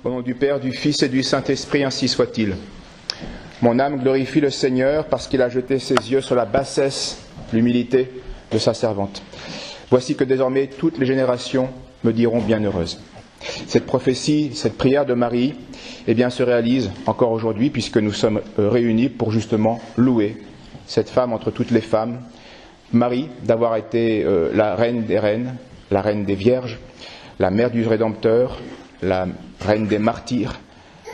Au nom du Père, du Fils et du Saint-Esprit, ainsi soit-il. Mon âme glorifie le Seigneur parce qu'il a jeté ses yeux sur la bassesse, l'humilité de sa servante. Voici que désormais toutes les générations me diront bienheureuse. Cette prophétie, cette prière de Marie, se réalise encore aujourd'hui puisque nous sommes réunis pour justement louer cette femme entre toutes les femmes, Marie, d'avoir été la reine des reines, la reine des vierges, la mère du Rédempteur, la reine des martyrs,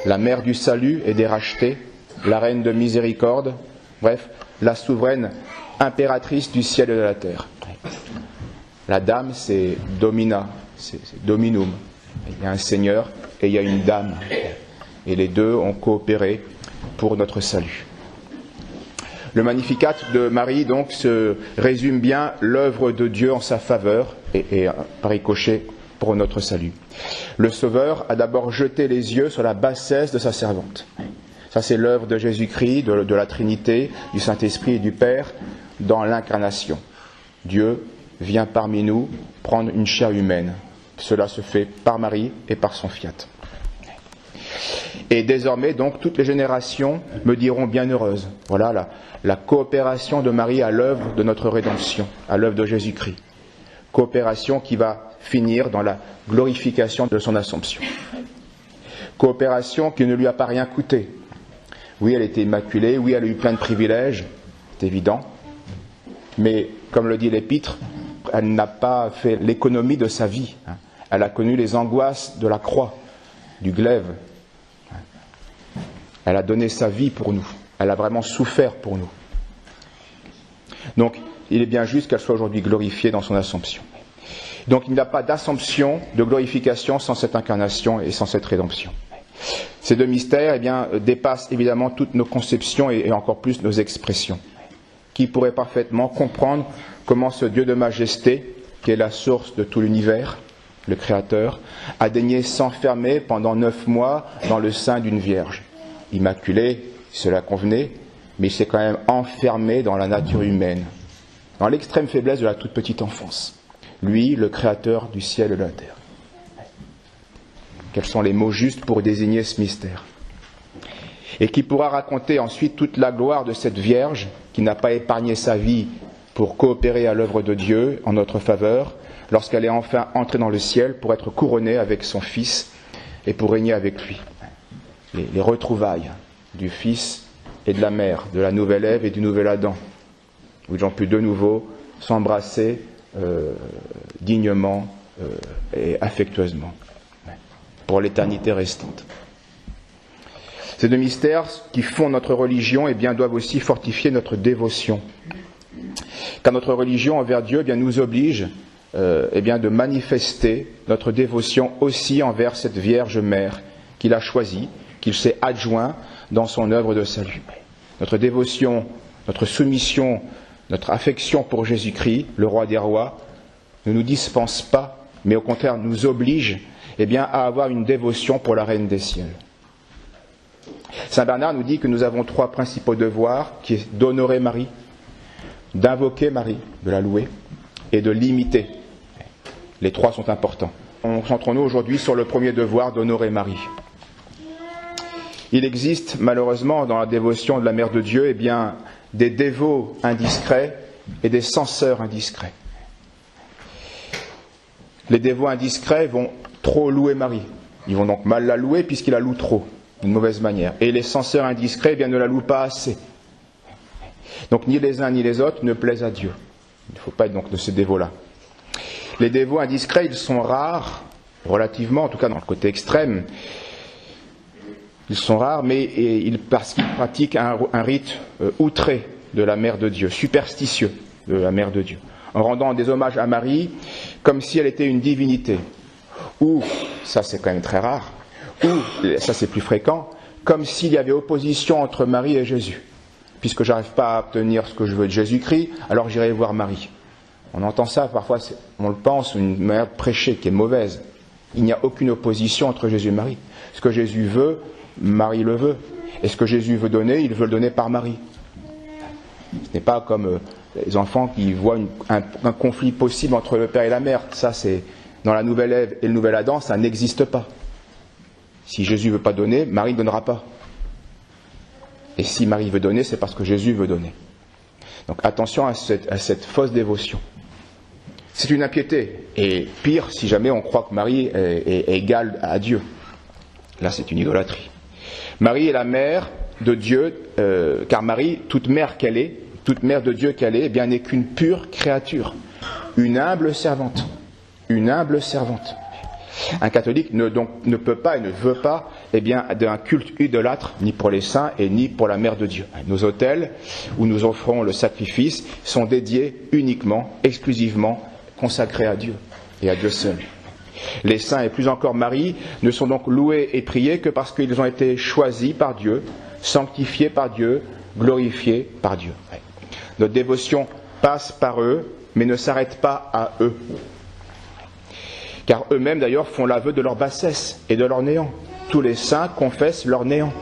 la mère du salut et des rachetés, la reine de miséricorde, bref, la souveraine impératrice du ciel et de la terre. La dame, c'est domina, c'est dominum. Il y a un seigneur et il y a une dame. Et les deux ont coopéré pour notre salut. Le Magnificat de Marie, donc, se résume bien l'œuvre de Dieu en sa faveur et par ricochet pour notre salut. Le Sauveur a d'abord jeté les yeux sur la bassesse de sa servante. Ça, c'est l'œuvre de Jésus-Christ, de la Trinité, du Saint-Esprit et du Père dans l'incarnation. Dieu vient parmi nous prendre une chair humaine. Cela se fait par Marie et par son fiat. Et désormais, donc, toutes les générations me diront bienheureuse. Voilà la coopération de Marie à l'œuvre de notre rédemption, à l'œuvre de Jésus-Christ. Coopération qui va finir dans la glorification de son Assomption. Coopération qui ne lui a pas rien coûté. Oui, elle était immaculée, oui, elle a eu plein de privilèges, c'est évident. Mais, comme le dit l'Épître, elle n'a pas fait l'économie de sa vie. Elle a connu les angoisses de la croix, du glaive. Elle a donné sa vie pour nous. Elle a vraiment souffert pour nous. Donc, il est bien juste qu'elle soit aujourd'hui glorifiée dans son Assomption. Donc, il n'y a pas d'Assomption, de glorification sans cette incarnation et sans cette rédemption. Ces deux mystères, dépassent évidemment toutes nos conceptions et encore plus nos expressions. Qui pourrait parfaitement comprendre comment ce Dieu de majesté, qui est la source de tout l'univers, le Créateur, a daigné s'enfermer pendant 9 mois dans le sein d'une Vierge. Immaculée, cela convenait, mais il s'est quand même enfermé dans la nature humaine, dans l'extrême faiblesse de la toute petite enfance. Lui, le Créateur du ciel et de la terre. Quels sont les mots justes pour désigner ce mystère? Et qui pourra raconter ensuite toute la gloire de cette Vierge qui n'a pas épargné sa vie pour coopérer à l'œuvre de Dieu en notre faveur, lorsqu'elle est enfin entrée dans le ciel pour être couronnée avec son Fils et pour régner avec lui. Les retrouvailles du Fils et de la Mère, de la nouvelle Ève et du nouvel Adam, où ils ont pu de nouveau s'embrasser dignement et affectueusement pour l'éternité restante. Ces deux mystères qui font notre religion doivent aussi fortifier notre dévotion. Car notre religion envers Dieu nous oblige de manifester notre dévotion aussi envers cette Vierge Mère qu'il a choisie, qu'il s'est adjoint dans son œuvre de salut. Notre dévotion, notre soumission, notre affection pour Jésus-Christ, le Roi des rois, ne nous dispense pas, mais au contraire nous oblige à avoir une dévotion pour la Reine des cieux. Saint Bernard nous dit que nous avons 3 principaux devoirs, qui est d'honorer Marie, d'invoquer Marie, de la louer, et de l'imiter. Les 3 sont importants. Concentrons-nous aujourd'hui sur le premier devoir d'honorer Marie. Il existe malheureusement dans la dévotion de la Mère de Dieu des dévots indiscrets et des censeurs indiscrets. Les dévots indiscrets vont trop louer Marie. Ils vont donc mal la louer puisqu'ils la louent trop, d'une mauvaise manière. Et les censeurs indiscrets ne la louent pas assez. Donc ni les uns ni les autres ne plaisent à Dieu. Il ne faut pas être donc de ces dévots-là. Les dévots indiscrets, ils sont rares, relativement, en tout cas dans le côté extrême. Ils sont rares, mais parce qu'ils pratiquent un rite outré de la Mère de Dieu, superstitieux de la Mère de Dieu, en rendant des hommages à Marie comme si elle était une divinité. Ou, ça c'est quand même très rare, ou, ça c'est plus fréquent, comme s'il y avait opposition entre Marie et Jésus. Puisque je n'arrive pas à obtenir ce que je veux de Jésus-Christ, alors j'irai voir Marie. On entend ça, parfois on le pense, une manière de prêcher qui est mauvaise. Il n'y a aucune opposition entre Jésus et Marie. Ce que Jésus veut, Marie le veut. Et ce que Jésus veut donner, il veut le donner par Marie. Ce n'est pas comme les enfants qui voient un conflit possible entre le père et la mère. Ça, c'est dans la nouvelle Ève et le nouvel Adam, ça n'existe pas. Si Jésus ne veut pas donner, Marie ne donnera pas. Et si Marie veut donner, c'est parce que Jésus veut donner. Donc attention à cette fausse dévotion. C'est une impiété. Et pire, si jamais on croit que Marie est égale à Dieu. Là, c'est une idolâtrie. Marie est la mère de Dieu, car Marie, toute mère de Dieu qu'elle est, eh bien, n'est qu'une pure créature. Une humble servante. Une humble servante. Un catholique ne peut pas et ne veut pas d'un culte idolâtre, ni pour les saints et ni pour la mère de Dieu. Nos autels, où nous offrons le sacrifice, sont dédiés uniquement, exclusivement, consacrés à Dieu et à Dieu seul. Les saints et plus encore Marie ne sont donc loués et priés que parce qu'ils ont été choisis par Dieu, sanctifiés par Dieu, glorifiés par Dieu. Notre dévotion passe par eux, mais ne s'arrête pas à eux. Car eux-mêmes d'ailleurs font l'aveu de leur bassesse et de leur néant. Tous les saints confessent leur néant.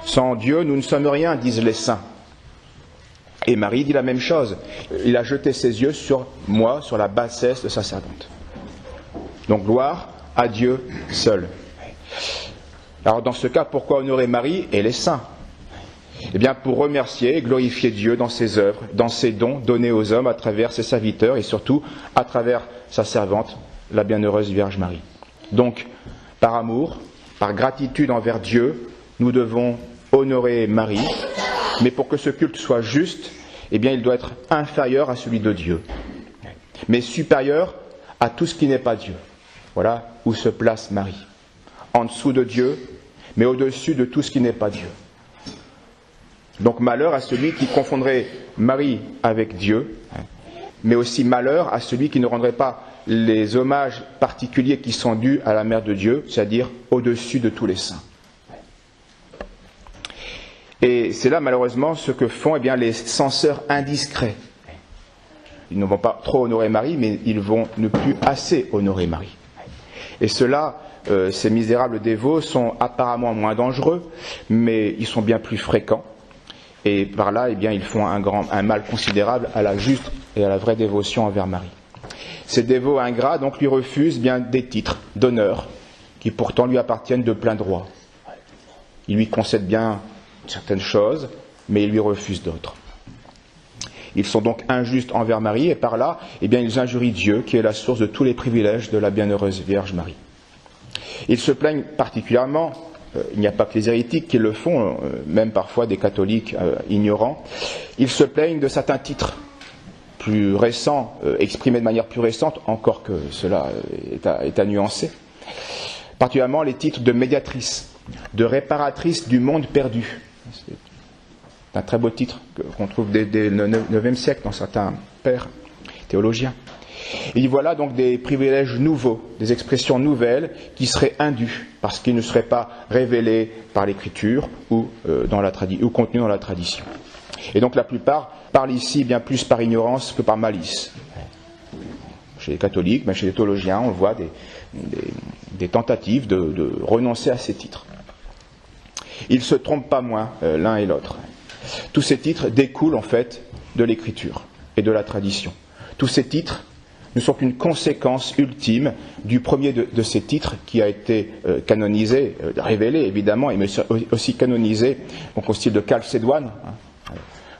Sans Dieu, nous ne sommes rien, disent les saints. Et Marie dit la même chose. Il a jeté ses yeux sur moi, sur la bassesse de sa servante. Donc gloire à Dieu seul. Alors dans ce cas, pourquoi honorer Marie et les saints ? Eh bien pour remercier et glorifier Dieu dans ses œuvres, dans ses dons donnés aux hommes à travers ses serviteurs et surtout à travers sa servante, la bienheureuse Vierge Marie. Donc, par amour, par gratitude envers Dieu, nous devons honorer Marie, mais pour que ce culte soit juste, eh bien il doit être inférieur à celui de Dieu, mais supérieur à tout ce qui n'est pas Dieu. Voilà où se place Marie. En dessous de Dieu, mais au-dessus de tout ce qui n'est pas Dieu. Donc malheur à celui qui confondrait Marie avec Dieu, mais aussi malheur à celui qui ne rendrait pas les hommages particuliers qui sont dus à la Mère de Dieu, c'est-à-dire au-dessus de tous les saints. Et c'est là malheureusement ce que font les censeurs indiscrets. Ils ne vont pas trop honorer Marie, mais ils vont ne plus assez honorer Marie. Et ceux-là, ces misérables dévots, sont apparemment moins dangereux, mais ils sont bien plus fréquents. Et par là, ils font un mal considérable à la juste et à la vraie dévotion envers Marie. Ces dévots ingrats donc lui refusent des titres d'honneur qui pourtant lui appartiennent de plein droit. Ils lui concèdent bien certaines choses, mais ils lui refusent d'autres. Ils sont donc injustes envers Marie et par là, ils injurient Dieu qui est la source de tous les privilèges de la bienheureuse Vierge Marie. Ils se plaignent particulièrement, il n'y a pas que les hérétiques qui le font, même parfois des catholiques ignorants, ils se plaignent de certains titres plus récents, exprimés de manière plus récente, encore que cela est à nuancer. Particulièrement les titres de médiatrice, de réparatrice du monde perdu. C'est un très beau titre qu'on trouve dès le IXe siècle dans certains pères théologiens. Et voilà donc des privilèges nouveaux, des expressions nouvelles qui seraient indues parce qu'ils ne seraient pas révélés par l'Écriture ou contenus dans la tradition. Et donc la plupart parlent ici bien plus par ignorance que par malice. Chez les catholiques, mais chez les théologiens, on voit des tentatives de renoncer à ces titres. Ils ne se trompent pas moins l'un et l'autre. Tous ces titres découlent en fait de l'Écriture et de la tradition. Tous ces titres ne sont qu'une conséquence ultime du premier de ces titres qui a été canonisé, révélé évidemment, mais aussi canonisé au style de Chalcédoine,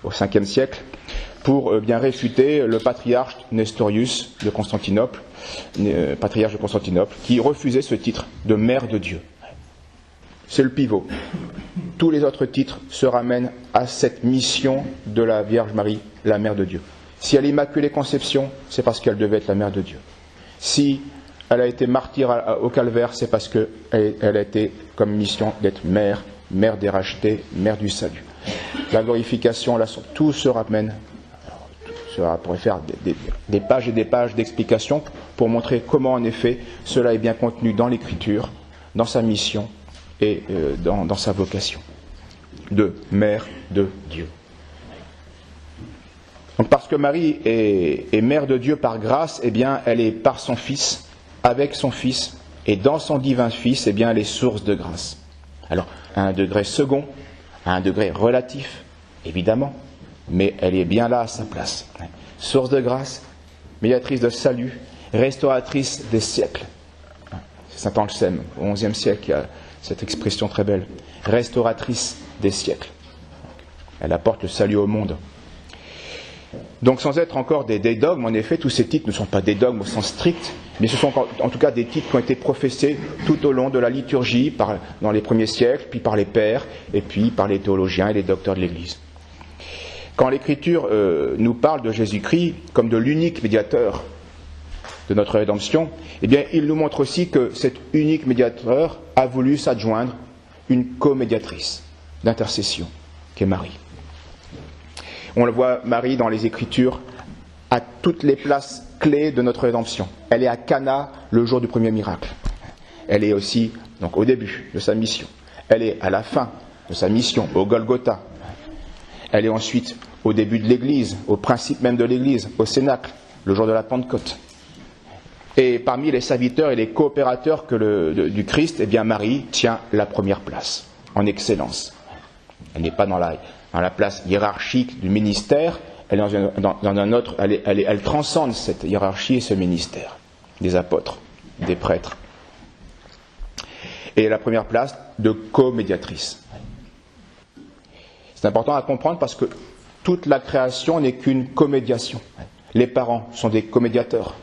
au 5e siècle, pour réfuter le patriarche Nestorius de Constantinople, qui refusait ce titre de mère de Dieu. C'est le pivot. Tous les autres titres se ramènent à cette mission de la Vierge Marie, la mère de Dieu. Si elle est Immaculée Conception, c'est parce qu'elle devait être la mère de Dieu. Si elle a été martyre au calvaire, c'est parce qu'elle a été comme mission d'être mère des rachetés, mère du salut. La glorification, tout se ramène. On pourrait faire des pages et des pages d'explications pour montrer comment en effet cela est bien contenu dans l'Écriture, dans sa mission et dans sa vocation de mère de Dieu. Donc parce que Marie est mère de Dieu par grâce, elle est par son Fils, avec son Fils, et dans son divin Fils, elle est source de grâce. Alors, à un degré second, à un degré relatif, évidemment, mais elle est bien là à sa place. Source de grâce, médiatrice de salut, restauratrice des siècles. Saint Anselme, au XIe siècle, il y a cette expression très belle, restauratrice des siècles. Elle apporte le salut au monde. Donc sans être encore des dogmes, en effet, tous ces titres ne sont pas des dogmes au sens strict, mais ce sont en tout cas des titres qui ont été professés tout au long de la liturgie, dans les premiers siècles, puis par les pères, et puis par les théologiens et les docteurs de l'Église. Quand l'Écriture nous parle de Jésus-Christ comme de l'unique médiateur de notre rédemption, eh bien, il nous montre aussi que cet unique médiateur a voulu s'adjoindre une co-médiatrice d'intercession, qui est Marie. On le voit, Marie, dans les Écritures, à toutes les places clés de notre rédemption. Elle est à Cana le jour du premier miracle. Elle est aussi donc au début de sa mission. Elle est à la fin de sa mission, au Golgotha. Elle est ensuite au début de l'Église, au principe même de l'Église, au Cénacle, le jour de la Pentecôte. Et parmi les serviteurs et les coopérateurs du Christ, eh bien Marie tient la première place, en excellence. Elle n'est pas dans la place hiérarchique du ministère, elle est dans un autre, elle transcende cette hiérarchie et ce ministère des apôtres, des prêtres. Et la première place de co-médiatrice. C'est important à comprendre parce que toute la création n'est qu'une comédiation. Les parents sont des comédiateurs.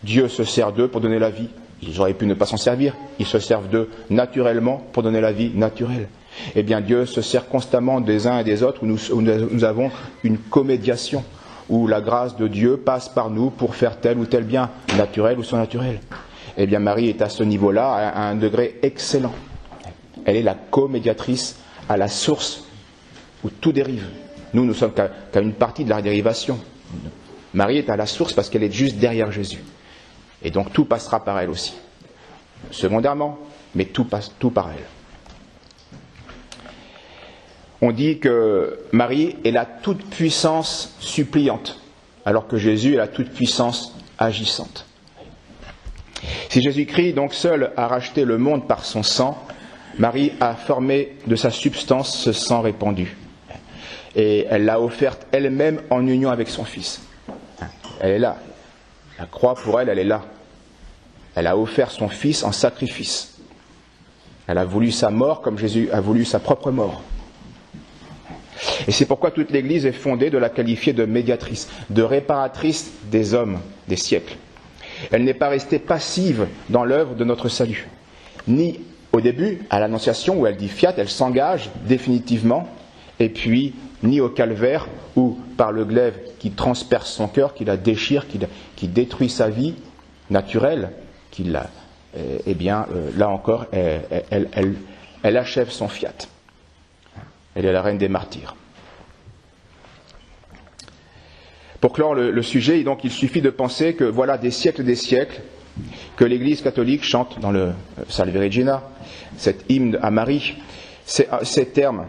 Dieu se sert d'eux pour donner la vie. Ils auraient pu ne pas s'en servir. Ils se servent d'eux naturellement pour donner la vie naturelle. Eh bien, Dieu se sert constamment des uns et des autres où nous avons une comédiation, où la grâce de Dieu passe par nous pour faire tel ou tel bien, naturel ou surnaturel. Eh bien, Marie est à ce niveau-là, à un degré excellent. Elle est la comédiatrice à la source où tout dérive. Nous ne sommes qu'à une partie de la dérivation. Marie est à la source parce qu'elle est juste derrière Jésus. Et donc tout passera par elle aussi. Secondairement, mais tout passe tout par elle. On dit que Marie est la toute-puissance suppliante, alors que Jésus est la toute-puissance agissante. Si Jésus-Christ, donc seul, a racheté le monde par son sang, Marie a formé de sa substance ce sang répandu. Et elle l'a offerte elle-même en union avec son Fils. Elle est là. La croix, pour elle, elle est là. Elle a offert son Fils en sacrifice. Elle a voulu sa mort comme Jésus a voulu sa propre mort. Et c'est pourquoi toute l'Église est fondée de la qualifier de médiatrice, de réparatrice des hommes, des siècles. Elle n'est pas restée passive dans l'œuvre de notre salut. Ni au début, à l'Annonciation, où elle dit fiat, elle s'engage définitivement, et puis ni au calvaire, où par le glaive qui transperce son cœur, qui la déchire, qui détruit sa vie naturelle, là encore, elle achève son fiat. Elle est la reine des martyrs. Pour clore le sujet, donc, il suffit de penser que voilà des siècles que l'Église catholique chante dans le Salve Regina, cet hymne à Marie, ces termes,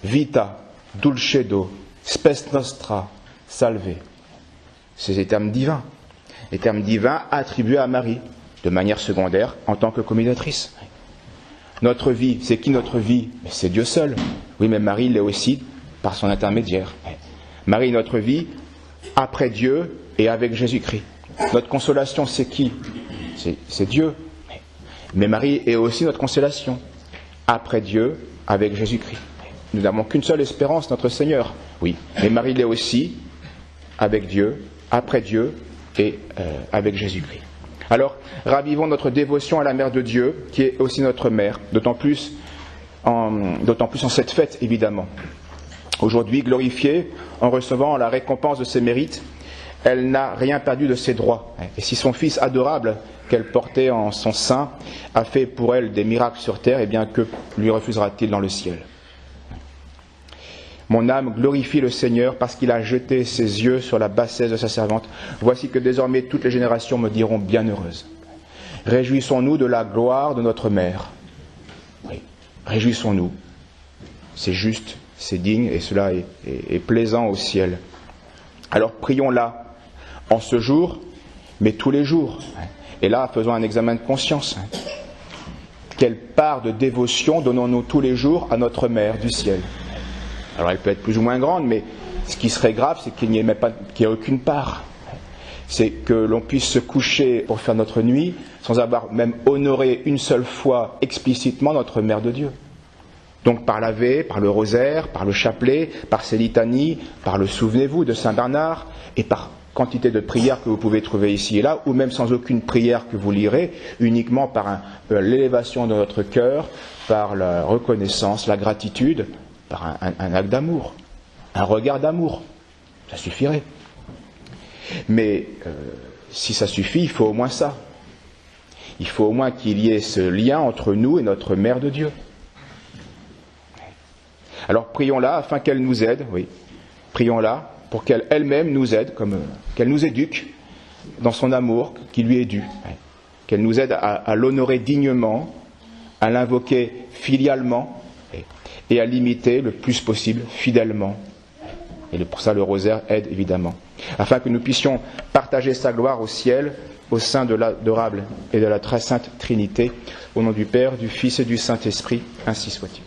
vita, dulcedo, spes nostra, salve. C'est des termes divins attribués à Marie, de manière secondaire, en tant que comédiatrice. Notre vie, c'est qui notre vie? C'est Dieu seul. Oui, mais Marie l'est aussi par son intermédiaire. Marie, notre vie, après Dieu et avec Jésus-Christ. Notre consolation, c'est qui? C'est Dieu. Mais Marie est aussi notre consolation, après Dieu, avec Jésus-Christ. Nous n'avons qu'une seule espérance, notre Seigneur. Oui, mais Marie l'est aussi avec Dieu, après Dieu et avec Jésus-Christ. Alors, ravivons notre dévotion à la Mère de Dieu, qui est aussi notre mère, d'autant plus en cette fête, évidemment. Aujourd'hui, glorifiée, en recevant la récompense de ses mérites, elle n'a rien perdu de ses droits. Et si son Fils adorable, qu'elle portait en son sein, a fait pour elle des miracles sur terre, eh bien, que lui refusera-t-il dans le ciel? Mon âme glorifie le Seigneur parce qu'il a jeté ses yeux sur la bassesse de sa servante. Voici que désormais toutes les générations me diront bienheureuse. Réjouissons-nous de la gloire de notre mère. Oui, réjouissons-nous. C'est juste, c'est digne et cela est plaisant au ciel. Alors prions-la en ce jour, mais tous les jours. Et là, faisons un examen de conscience. Quelle part de dévotion donnons-nous tous les jours à notre mère du ciel? Alors elle peut être plus ou moins grande, mais ce qui serait grave, c'est qu'il n'y ait aucune part. c'est que l'on puisse se coucher pour faire notre nuit sans avoir même honoré une seule fois explicitement notre Mère de Dieu. Donc par l'Ave, par le rosaire, par le chapelet, par ces litanies, par le souvenez-vous de Saint Bernard, et par quantité de prières que vous pouvez trouver ici et là, ou même sans aucune prière que vous lirez, uniquement par l'élévation de notre cœur, par la reconnaissance, la gratitude, par un acte d'amour, un regard d'amour. Ça suffirait. Mais si ça suffit, il faut au moins ça. Il faut au moins qu'il y ait ce lien entre nous et notre Mère de Dieu. Alors prions-la afin qu'elle nous aide, oui. Prions-la pour qu'elle elle-même nous aide, qu'elle nous éduque dans son amour qui lui est dû. Oui. Qu'elle nous aide à l'honorer dignement, à l'invoquer filialement et à l'imiter le plus possible fidèlement. Et pour ça le rosaire aide évidemment. Afin que nous puissions partager sa gloire au ciel, au sein de l'adorable et de la très sainte Trinité, au nom du Père, du Fils et du Saint-Esprit, ainsi soit-il.